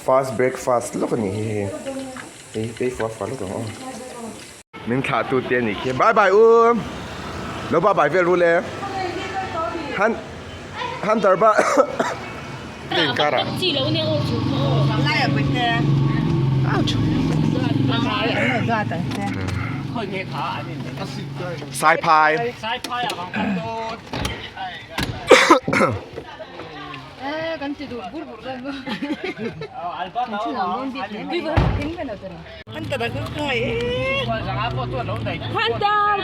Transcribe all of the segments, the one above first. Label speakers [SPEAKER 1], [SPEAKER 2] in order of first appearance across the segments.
[SPEAKER 1] fast breakfast แล้วก็นี่ไป fast แล้วก็mình thả tụ tiền này kia bye bye nó bye bye về luôn lên hắn tờ ba tiền cả à sai phai
[SPEAKER 2] kan tidur bur kan Hunter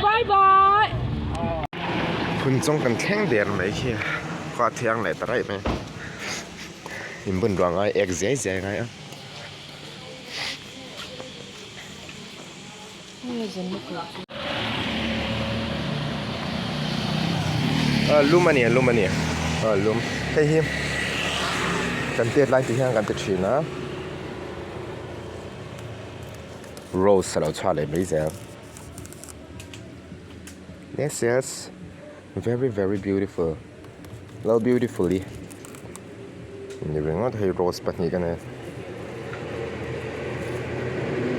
[SPEAKER 2] bye bye
[SPEAKER 1] คุณจงกันแข่งเดียนไหนเชี่ยก็เที่ยงไหนตะไรไหมหิมบุญดวงไอ้เอ็กเจ๊ไงอ่ะลุมมันเนี่ยลุมเฮ้ยหิมกันเตี้ยไล่ที่ห้างกันติดชีนะโรสเราชอบเลยไม่ใช่ yes very very beautiful love beautifully นี่เป็นว่าไทยโรสปัตนี้กันนะ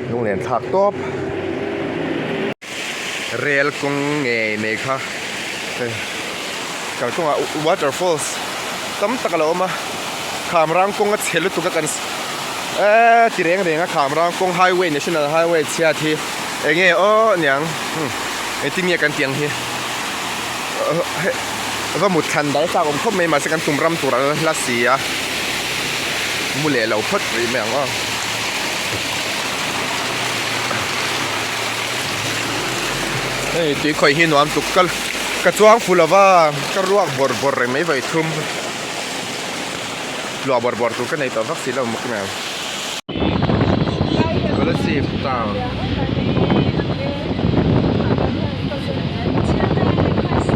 [SPEAKER 1] โรงเรียนถักตบเรลกงเงยเนี่ยค่ะกันก็ว่า waterfalls ตั้มตะกะโลมาขามรังกงก็เชลุตุกันที่เร่งขามรังกง highway national highway เชียทีเองเนี่ยไอ้ที่มีกันเตียงทีว่าหมุดทันได้สักผมเขาไม่มาสักการตุ่มรำตัวละเสียมุเล่เราพัดหรือไม่งั้นเฮ้ยตีคอยหินวามตุกกระจวงฟูลว่าก็ร่วงบอร์ไม่ไหวทุ่มหลัวบอร์ตุกก็ในตัววัคซีนเราหมดแล้วก็เลยสิบต่าง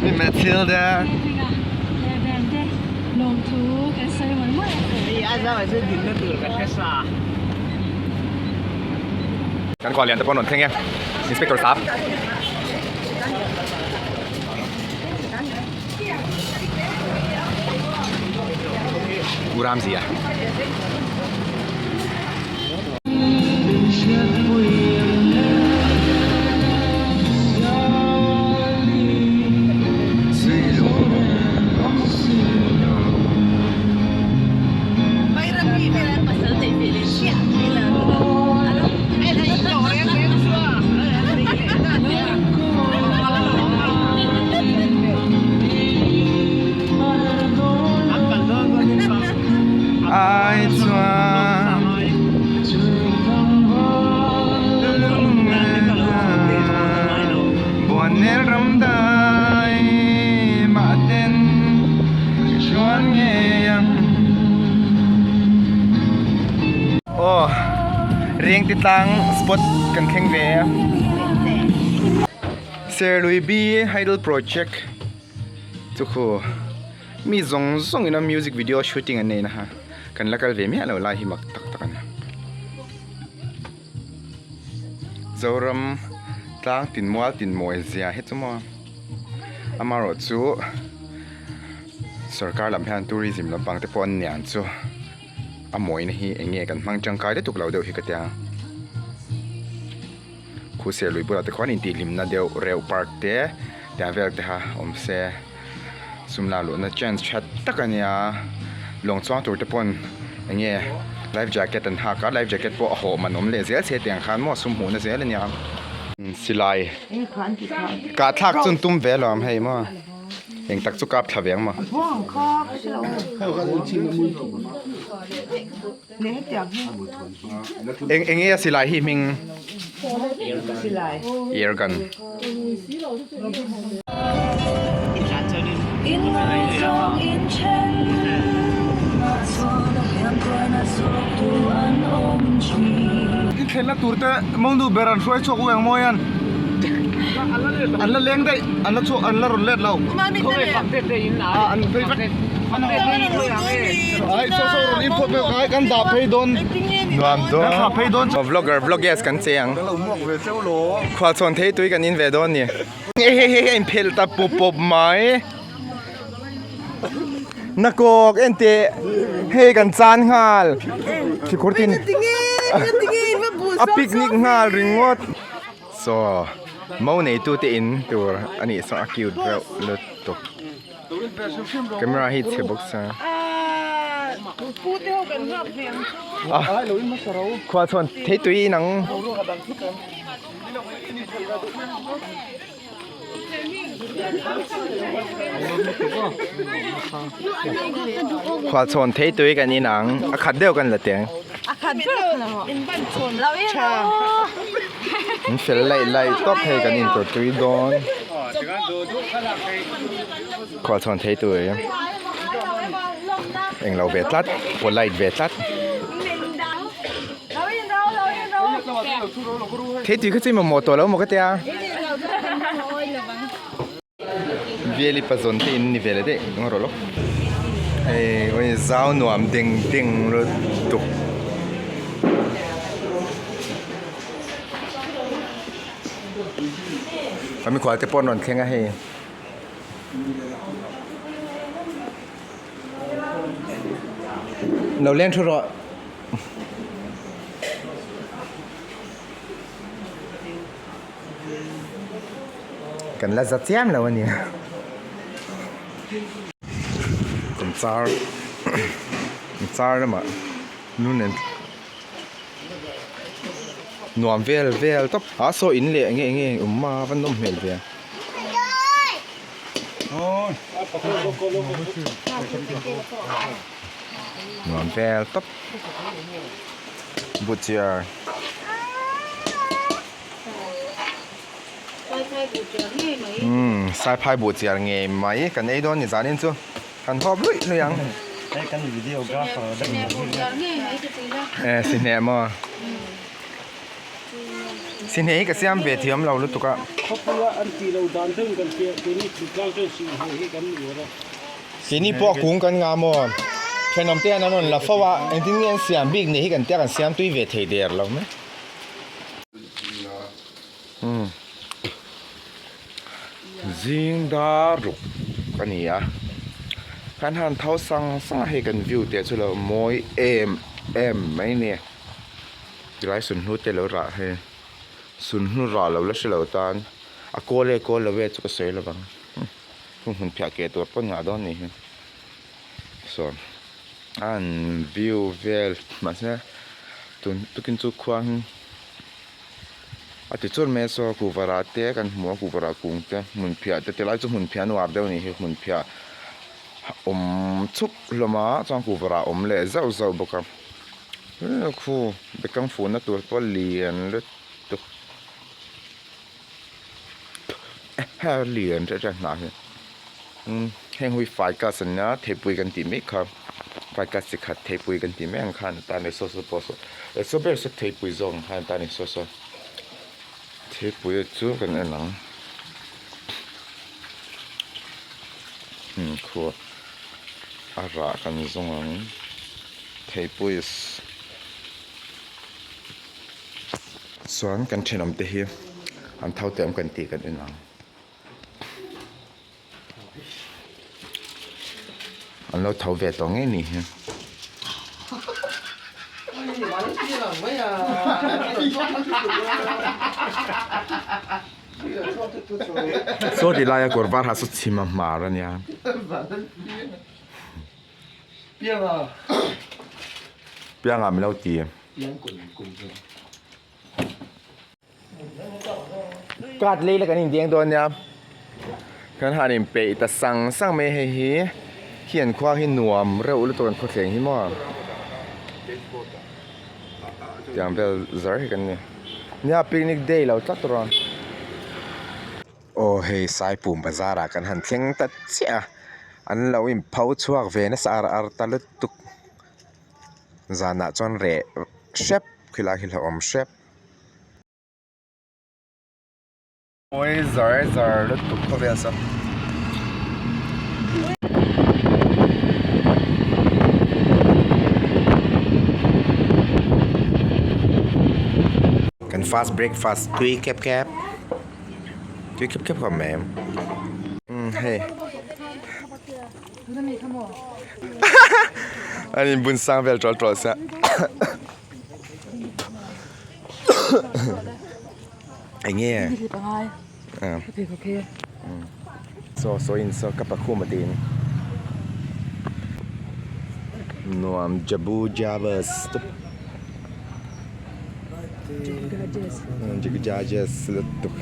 [SPEAKER 1] นี่แมทธิลดากันก่อนเรียนแต่พอหนุนเท่งไงอินสเปกเตอร์ซับกูรามเสียเรียงติดตั้งสปอตกันแข่งเวร์เซอร์ลุยบีไฮเดลโปรเจกต์ทุกคนมีส่งอินมิวสิกวิดีโอชูตติ้งอันนี้นะฮะกันแล้วก็เวมีอะไรไล่หิมักตักกันจอรำตั้งตินมวยเสียเฮ็ดสมออามารถจูสรการลำพันทัวริซึมลำพังแต่ปอนเนี่ยจูอามวยนี่เองเงี้ยกันมังจังกายได้ถูกเราเดียวที่กระเตียงคู่เสียลุยบุระแต่คนอินทีลิมน่าเดียวเร็วปาร์คเตะแต่เวลาเดาอมเสียสุมลาลุน่าเจนชัดตะกันเนี่ยลงซ้อนตัวแต่ปอนเองเงี้ยไลฟ์แจ็คเก็ตตันหักก็ไลฟ์แจ็คเก็ตพวกโอ้โหมันอมเลยเสียเตียงขันมั่วสุมหูน่ะเสียเลยเนี่ยสิไลกาทักจนตุ้มเวลามให้มั่วเองตักสุกับทะเวียงมาเองเนี่ยสิไลหิมิงเอร์กันเทล่าตูร์เตะมองดูเบรันช่วยโชว์อย่างมอยันอันละเลี้ยงได้อันละโชว์อันละรถเล็ดเราเขาไม่ปักเด็ดได้ยินนะอันไปปักไอ้โซ่อินพุตไปขายกันดาบเพย์ดอนดามดอนเพย์ดอนบล็อกเกอร์กันเสียงควาชนเทตุยกันอินเวดอนเนี่ยเฮ้ยเพลตาปุบไหม นักกเอ็นเตเฮกันจานงาลที่คุตินa picnic ngal ringot so mau nei tu te in tur ani so acute bro lut to camera hit se box sa
[SPEAKER 2] Puti ho kan ngap niang.
[SPEAKER 1] khwa thon thei tui nang khwa thon thei tui kan ni nang a khat deu kan la teng
[SPEAKER 2] Akan in ban chon. Lao in cha.
[SPEAKER 1] in fel lai top he kan in to tui don khwa thon thei tui eng lo ve tlat po light ve tlat thế thì cứ chơi một tổ lâu một cái tia về li pa zon tin ni về đấy ngor lo ê ôi zao nuam ding ding rồi tục mình khỏi cái pon non khen ngayเราเล่นทุรกันแล้วจะเจียมแล้ววันนี้กันซาร์ซาร์นะมั้งนู่นเนี่ยหน่วมเวลต๊อบโซอินเลยงี้มาวันน้องเมลเวียหน่วมเวลต๊อบบุตรsai phai bộ chia nghề máy cái này đó thì giá nên chưa cần họp lưỡi thôi anh
[SPEAKER 3] đây cái video gấp ở
[SPEAKER 1] đây xin em mà xin hãy cái xem về thiếm lâu lúc tục ạ cái này bỏ cũng cần ngàm mà cái nằm tiền nó là phao anh tin nghe xem big này cái tiền xem tuy về thời đẹp lắm ấy riêng đa rục cái này à khán hàng tháo sang hay cần view để cho là mỗi em mấy nè thì lại xuân hút để lâu ra hay xuân hút ra lâu lắm sẽ lâu tan à cô là về cho cái sấy là bằng không muốn phải kểตัวป้นงาด้านนี้ส่วนอันวิวเวลมาใช่ตุกินจุควางอาทิตย์ส่วนแม่สอกูวาราเตะกันหัวกูวารากุงเตะมุนเพียแต่หลายจุดมุนเพียนวาร์เดียวนี่มุนเพียชุบลมาจังกูวาราเล่เจ้าบุกคูเด็กกังฟูน่ะตัวปเลียนเลยตุเลียนจะหนาแห่งหุยฝ่ายกาสัญญาเทปุยกันตีไม่ครับฝ่ายกาสิขัดเทปุยกันตีไม่อังคันตาในโซโปโซโซเบอร์สเทปุยซองคันตาในโซเทปุยจูกันเองหนังครัวอารากันซองเทปุยสวนกันเชนอมเตียอันเท่าเติมกันตีกันเองหนังอันเราเท่าเวทตรงนี้นี่โซดีไลน์กอร์บาร์ฮัสซิมามารันยาเปียงอ่ะไม่เล่าตีกัดเลยแล้วกันอีกเดียงตัวเนี่ยกันหาดิมเปย์แต่สั่งไม่ให้เฮียเขียนคว้าให้หนวมเร็วตัวกันโคตรเสียงที่มั่วอย่างเบลซาร์กันเนี่ยปิกนิกเดย์เราจัดตัวโอ้เฮ้ยสายปุ่มบาซาระกันหันเทียงตัดเสียอันเราอิมพาวชัวเวนัสอาร์ตาลุตุกจานาจอนเร่เชฟคือลาฮิลอมเชฟโอ้ยซาร์ลุตุกเขาเรียกซะfast breakfast ตุยแคบกับแม่เฮ้ย อันนี้บุญสร้างเวลจอลซะไอ้เงี้ย
[SPEAKER 2] ที่ตาย
[SPEAKER 1] อ่า
[SPEAKER 2] โอเค
[SPEAKER 1] so in so kapaku madin nuam jabu javas juga jajas letuk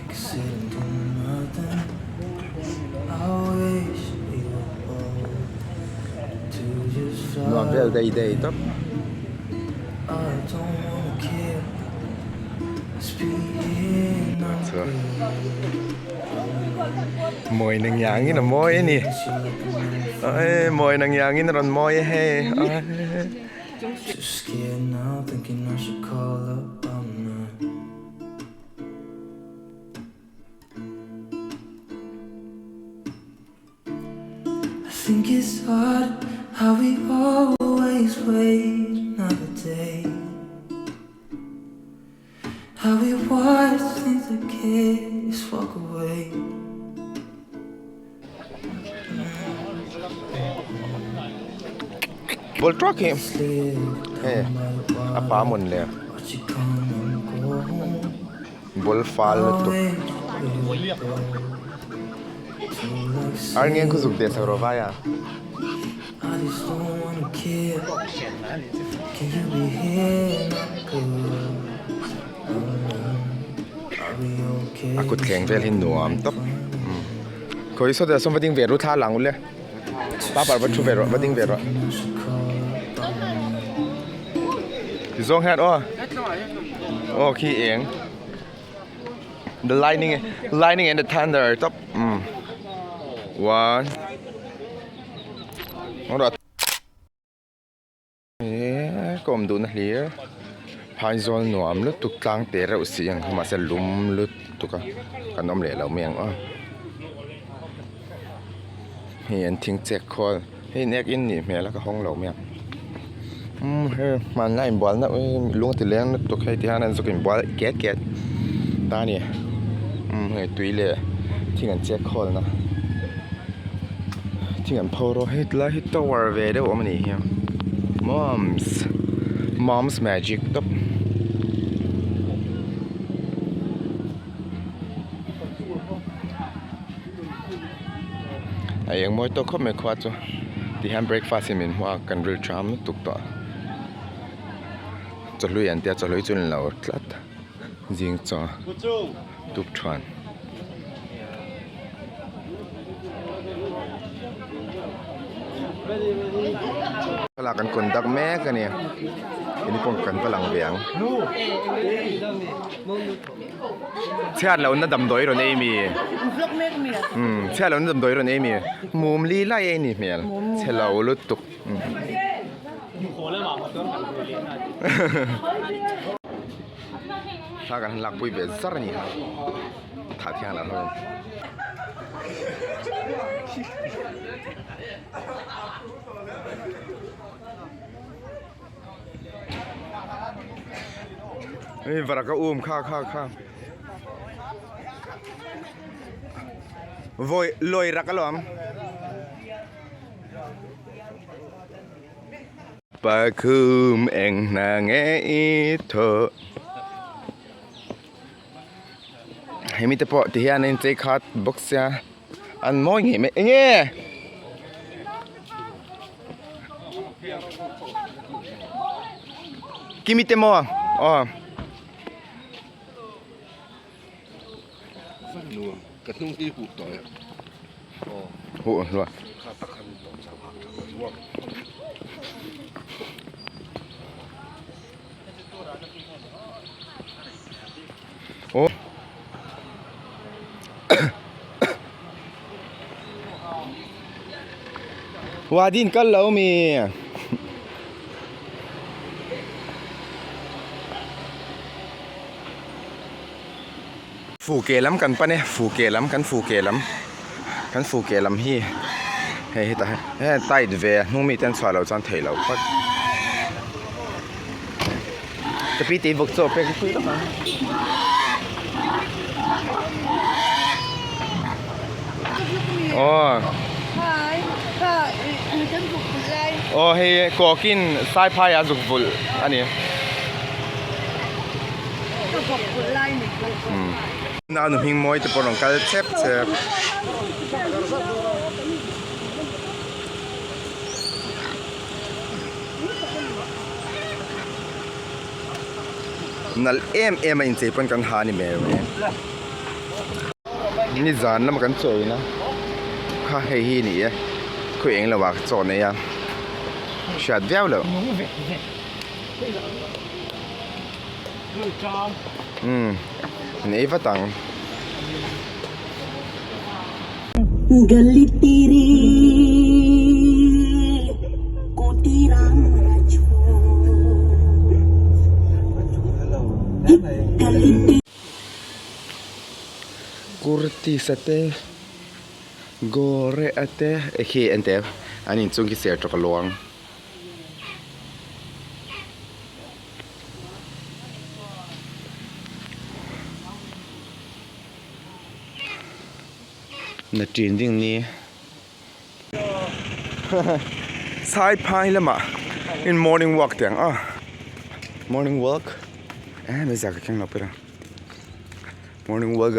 [SPEAKER 1] nuam vel day top so mồi nang yang ini mồi ini mồi nang yang ini ron mồi he
[SPEAKER 4] Just scared now, thinking I should call up. I'm not. I think it's hard how we always wait another day. How we watch things that kids walk away.
[SPEAKER 1] bol truck him hey apa mun le
[SPEAKER 4] Watch you come and go home.
[SPEAKER 1] bol fal letuk ar ngien ku zuk de sa ro va ya
[SPEAKER 4] I just don't wanna care. Can you be here? Are we okay?
[SPEAKER 1] akut kheng vel hin nuam top koi so da som vading ve ru tha lang le pa par va thu ve ro vading ve ro thì zong hat oh khi eng the lightning and the thunder top one đó kom du na hlia phai zol nuam lu tuk tlang te ra usiang ma se lum lu tuka kanom le lo meng hi an thing check call hi nek in ni me la ka hong lo meng he man na in bol na lung ti leng tuk hai ti hanan zo kin bol get ta ni he tui le thing an check call na thing an photo hit la hit tower ve de o mani hi mom's magic top ai yang moi to khop me khwa cho ti ham breakfast in min hwa kan ril tram tuk to cho lui an tia cho lui chun lo tlat jing cho tuk thwan pala kan kun dak me ka ni ini pong kan palang biang chat lo na dam doi ro nei mi
[SPEAKER 2] vlog me mi
[SPEAKER 1] chat lo na dam doi ro nei mi mum li lai ai ni mel chat lo lu tukถ้ากันหลักปุยเบสซะนี่ถ้าเที่ยงแล้วครับนี่ฝรั่งก็อุ้มข้าโวยลอยรักกันหรอปะคืมเองนางเอเธอให้มีแต่พอที่อันนี้ใจขาดบ็อกเซียอันมองเห็นไหมเงี้ยกิมิเตมอ๋อ
[SPEAKER 5] กระทุ่งที่หูต่อย
[SPEAKER 1] โหรัวโอ้วาดินก็แล้วมีฟูเกล้ำกันปะเนี่ยฟูเกล้ำกันฟูเกล้ำกันฟูเกล้ำฮีเฮ้ยตาเฮ้ยใต้ดเวนุ่มมีเต้นสวาเราจันเทเราพัดจะปีตีบุกโซ่ไปคุยแล้วมั้งอ๋อ
[SPEAKER 2] hi hi มีกันบุกเลย
[SPEAKER 1] โอ้ให้ก็กินสายพายอาจุกบุลอันนี้น่าหนุ่มหิงมวยจะปนของการเจ็บนั่นเอ็มอินเซปนกันหานี่แม่เนี่ยนี่จานแล้วมันกันสวยนะข้าให้ฮีนี่คุยเองแล้วว่าจอนเนี่ยชัดเดียวเลยนี่ฟัง
[SPEAKER 6] गली तेरी कोटी राम गली
[SPEAKER 1] kurti sate gore ate ekhe ante ani chungi ser to kalong na tin ding ni sai pai lama in morning walk tang morning walk me za ka kyang na pera morning walk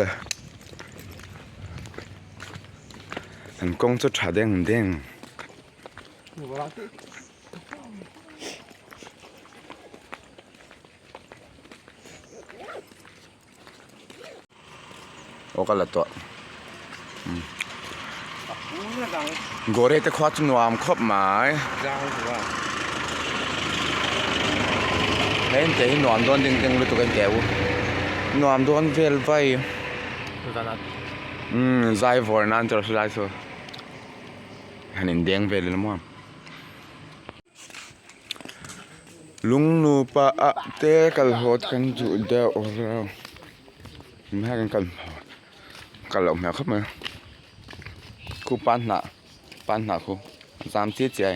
[SPEAKER 1] thành công cho trả đen đen ô cái làตัวgore te khóa chung nuam khop mai hên te nuam don ding ding lu tu kan keu nuam don vel vai zai vor nan ter sai so hanin deng vel le mo lung nu pa a te kal hot kan ju da ora ma kan kal lo ma khop ma khu pan na khu zam ti chai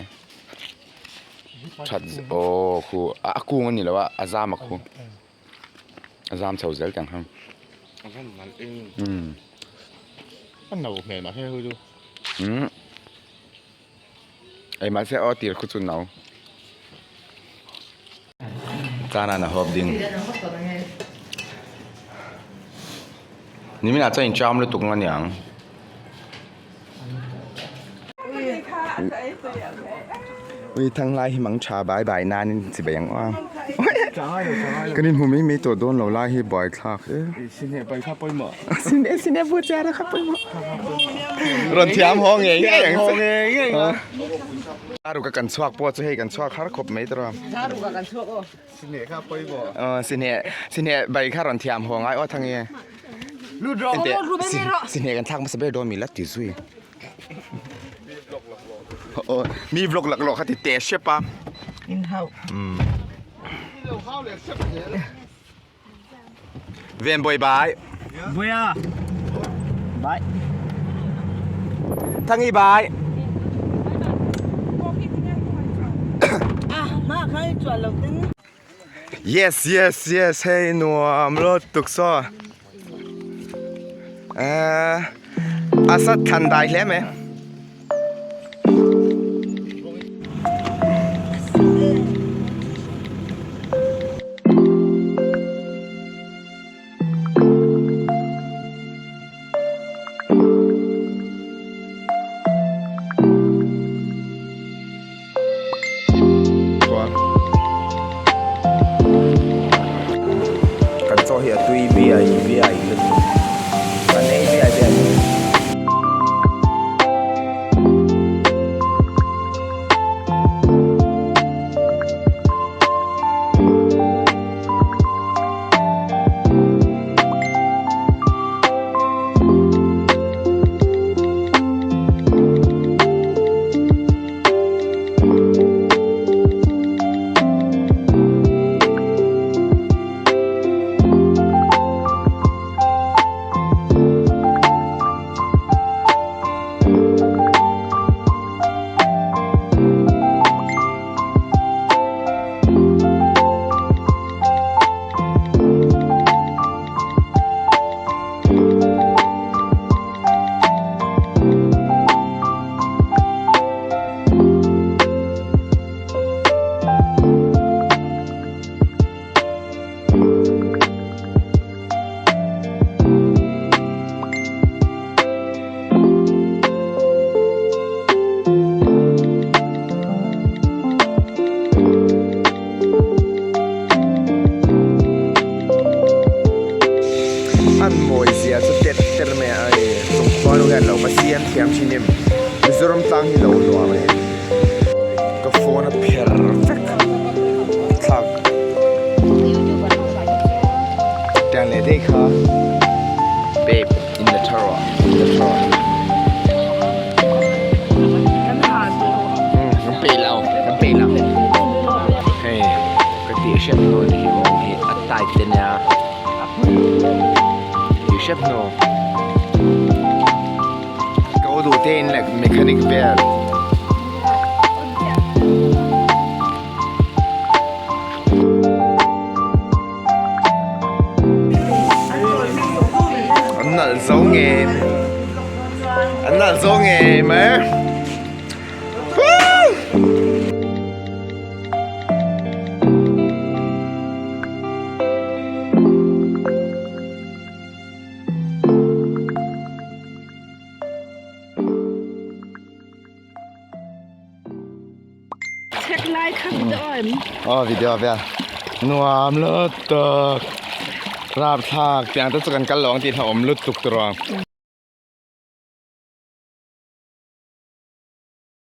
[SPEAKER 1] chat o khu a ku ngani lawa azam khu azam chau zel tang ham
[SPEAKER 5] มันเอง
[SPEAKER 3] มันหนูเหม็นมาให้ดู
[SPEAKER 1] ai mà sẽ ở tiệt khu chun nào cha là hộp đinh mình là cho anh chăm luôn tục ngon nhàng ui thằng lai hi mắng trà bãi bãi nan chỉ bày yang oang cái nên hôm mấy tổ đôn lẩu lai hi bỏi thạc
[SPEAKER 3] xin hẹn bay khắp bơi mở
[SPEAKER 1] xin em vui chơi đó khắp bơi mở rồi thiam ho ngheอย่าง
[SPEAKER 3] ho nghe
[SPEAKER 1] ดูกันชวกปวดจะให้กันชวกข้าครบไหมตัว
[SPEAKER 3] xin hẹn khắp bơi mở
[SPEAKER 1] สิเนี่ยใบข้ารอนเทียมหัวง่ายทางนี้รูดรอสิเนี่ยกันทางมาสเปโดนมีลัดติซุยมีบล็อกหลักๆเขาติดเตะใช่ปะ
[SPEAKER 2] อินเฮา
[SPEAKER 1] เวียนบอยบาย
[SPEAKER 3] bơi à bye
[SPEAKER 1] ทางนี้บาย
[SPEAKER 2] อ่ะมาใครจวนเราตึง
[SPEAKER 1] yesให้หนัวมรถตุกซ้ออาสัตทันได้แล้วไหมกันโซเฮียตุยเบียเลยวันนี้เบีย อันโมยเสียสุดเด็ดเตอร์เมียไอ้สมควรกันเรามาเสียนเทียมชินิมมิสรมตังที่เราหนัวเลยก็โฟนเพอร์เฟกต์ทักแต่เลยได้ค่ะ babe in the tower น้ำปีเราเฮ้ยก็ตีเชฟโน่ที่มองเห็นอัตตาเต็นยาอยู่เชฟโน่ก็ดูเต้นแหละเมคานิกเบลอันนั้นสองเองมั้ยvideo về nuam lợtราบทากแต่อันตะกันกันหลงตีถมลุดตุกตรอง